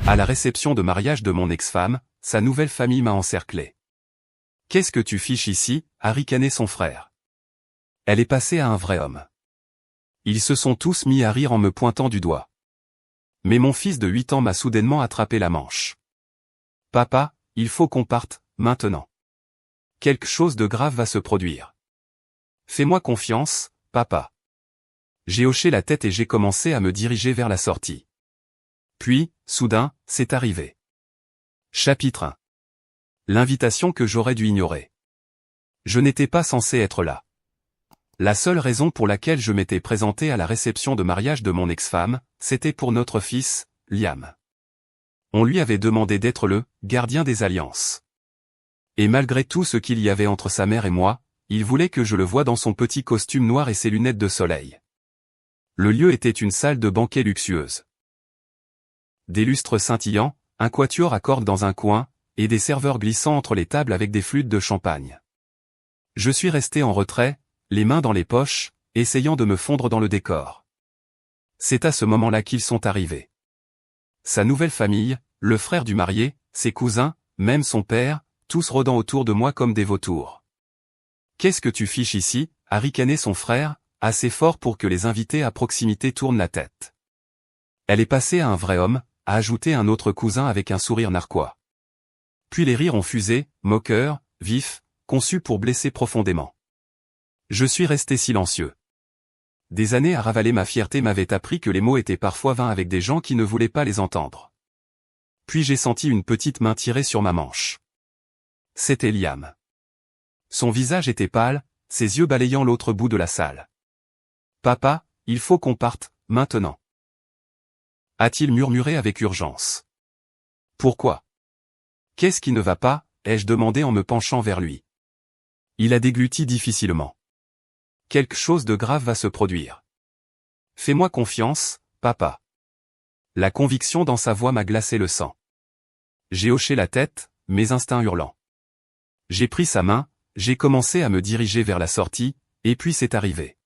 À la réception de mariage de mon ex-femme, sa nouvelle famille m'a encerclé. « Qu'est-ce que tu fiches ici ?» a ricané son frère. Elle est passée à un vrai homme. Ils se sont tous mis à rire en me pointant du doigt. Mais mon fils de 8 ans m'a soudainement attrapé la manche. « Papa, il faut qu'on parte, maintenant. Quelque chose de grave va se produire. Fais-moi confiance, papa. » J'ai hoché la tête et j'ai commencé à me diriger vers la sortie. Puis, soudain, c'est arrivé. Chapitre 1. L'invitation que j'aurais dû ignorer. Je n'étais pas censé être là. La seule raison pour laquelle je m'étais présenté à la réception de mariage de mon ex-femme, c'était pour notre fils, Liam. On lui avait demandé d'être le gardien des alliances. Et malgré tout ce qu'il y avait entre sa mère et moi, il voulait que je le voie dans son petit costume noir et ses lunettes de soleil. Le lieu était une salle de banquet luxueuse. Des lustres scintillants, un quatuor à cordes dans un coin, et des serveurs glissant entre les tables avec des flûtes de champagne. Je suis resté en retrait, les mains dans les poches, essayant de me fondre dans le décor. C'est à ce moment-là qu'ils sont arrivés. Sa nouvelle famille, le frère du marié, ses cousins, même son père, tous rôdant autour de moi comme des vautours. « Qu'est-ce que tu fiches ici ?» a ricané son frère, assez fort pour que les invités à proximité tournent la tête. Elle est passée à un vrai homme, a ajouté un autre cousin avec un sourire narquois. Puis les rires ont fusé, moqueurs, vifs, conçus pour blesser profondément. Je suis resté silencieux. Des années à ravaler ma fierté m'avaient appris que les mots étaient parfois vains avec des gens qui ne voulaient pas les entendre. Puis j'ai senti une petite main tirer sur ma manche. C'était Liam. Son visage était pâle, ses yeux balayant l'autre bout de la salle. « Papa, il faut qu'on parte, maintenant. » a-t-il murmuré avec urgence. « Pourquoi ? Qu'est-ce qui ne va pas ?» ai-je demandé en me penchant vers lui. Il a dégluti difficilement. « Quelque chose de grave va se produire. Fais-moi confiance, papa. » La conviction dans sa voix m'a glacé le sang. J'ai hoché la tête, mes instincts hurlant. J'ai pris sa main, j'ai commencé à me diriger vers la sortie, et puis c'est arrivé.